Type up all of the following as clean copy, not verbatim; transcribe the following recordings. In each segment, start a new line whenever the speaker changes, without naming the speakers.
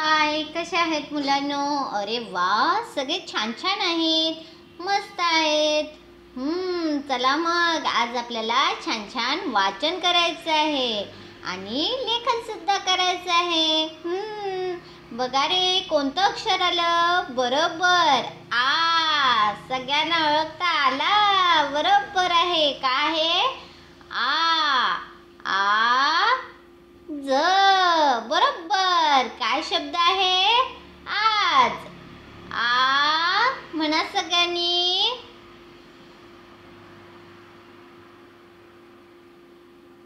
हाय, कसे आहेत मुलांनो? अरे वा, सगळे छान छान आहेत, मस्त आहेत. चला मग आज आपल्याला छान छान वाचन करायचं आहे आणि लेखन सुद्धा करायचं आहे. बघा रे, कोणतं अक्षर आलं? बरोबर, आ. सगळ्यांना ओळखता आला? बरोबर आहे. काय आहे? आ. आ ज. बरोबर. काय शब्द आहे? आज. आ म्हणा सगळ्यांनी.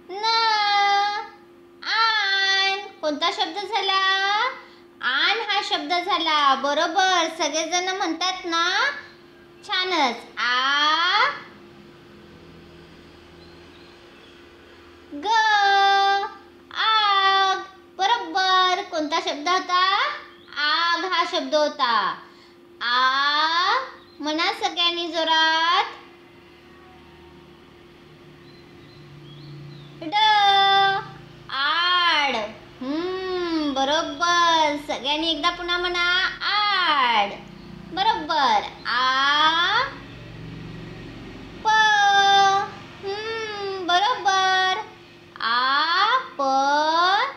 न. आण. कोणता शब्द झाला? आण हा शब्द झाला. बरोबर, सगळेजण म्हणतात ना. छानच. आ ग. आग. बरोबर. कोणता शब्द होता? आग हा शब्द होता. आ म्हणा सगळ्यांनी जोरात. ड. आड. बरोबर. सगळ्यांनी एकदा पुन्हा म्हणा. आड. बरोबर. आ प. बरोबर. आपण.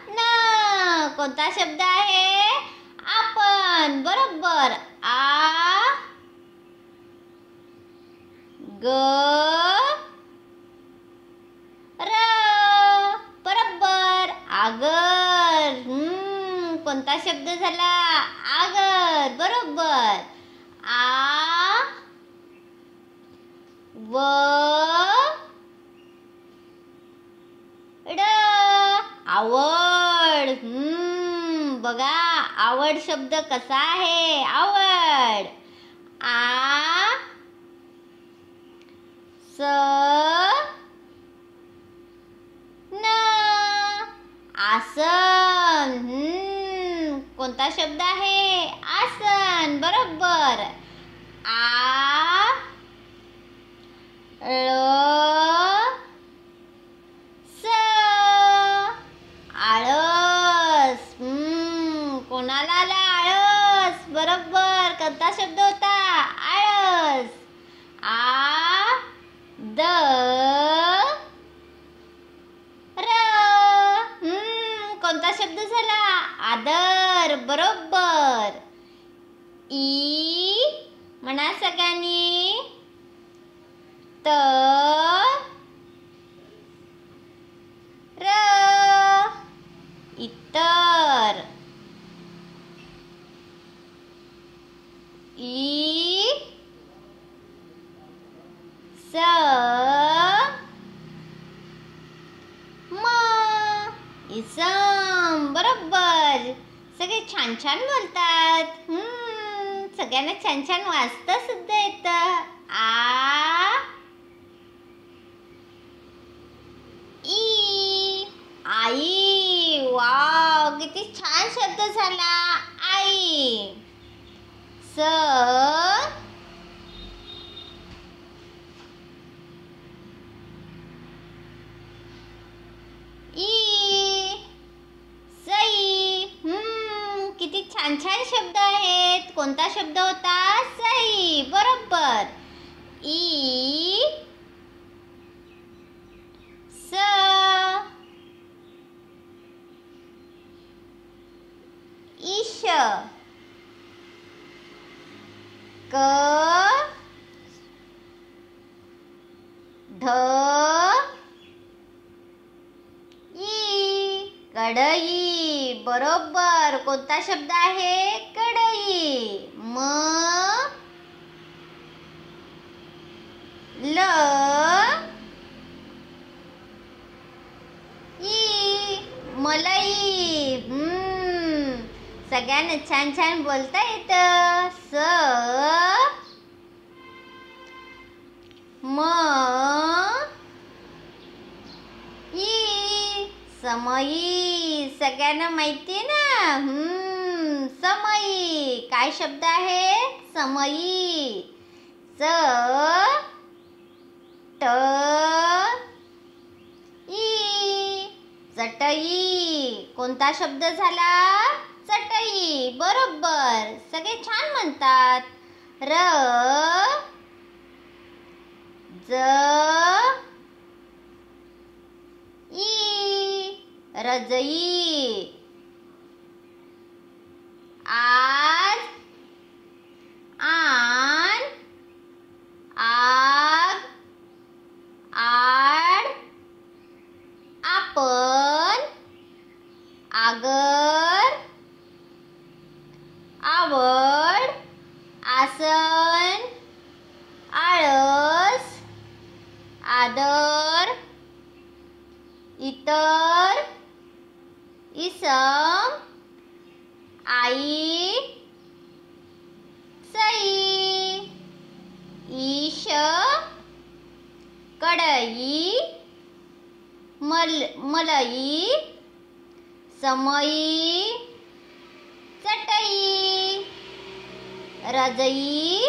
कोणता शब्द आहे? आपण. बरोबर. आ ग. र. बरोबर. आगर. कोणता शब्द झाला? आगर. बरोबर. आ व ड. आवड. बघा, आवड शब्द कसा आहे? आवड. आ स न. आसन. कोणता शब्द आहे? आसन. बरोबर. आ ळ स. आळस. कोणाला आला आळस? बरोबर. कोणता शब्द होता? आळस. आ द र. कोणता शब्द झाला? आदर. बरोबर. ई म्हणा सगळ्यांनी. त र. इतर. ई स म. इसम. बरोबर. सगळे छान छान बोलतात. सगळ्यांना छान छान वाचता सुद्धा येतं. आ ई. आई. वाव, किती छान शब्द झाला. आई. स ई. सई. किती छान छान शब्द आहेत. कोणता शब्द होता? सई. बरोबर. ई स ईश. क ढ ई. कढई. बरोबर. कोणता शब्द आहे? कढई. म ल ई. मलई. सगळ्यांना छान छान बोलता येतं. स म ई. समई. सगळ्यांना माहिती ना. समई. काय शब्द आहे? समई. च ट ई. चटई. कोणता शब्द झाला? चटई. बरोबर, सगळे छान म्हणतात. र ज ई रजई. आज आण आग आड आपण आगर आवड आसन आळस आदर इतर इसम आई सई ईश कढई मलई समई चटई रजई.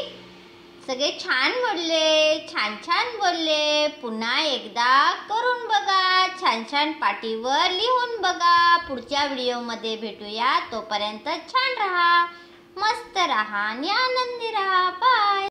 सगळे छान बोलले, छान छान बोलले. पुन्हा एकदा करून बघा, छान छान पाटीवर लिहून बघा. पुढच्या व्हिडिओमध्ये भेटूया. तोपर्यंत छान राहा, मस्त राहा आणि आनंदी राहा. बाय.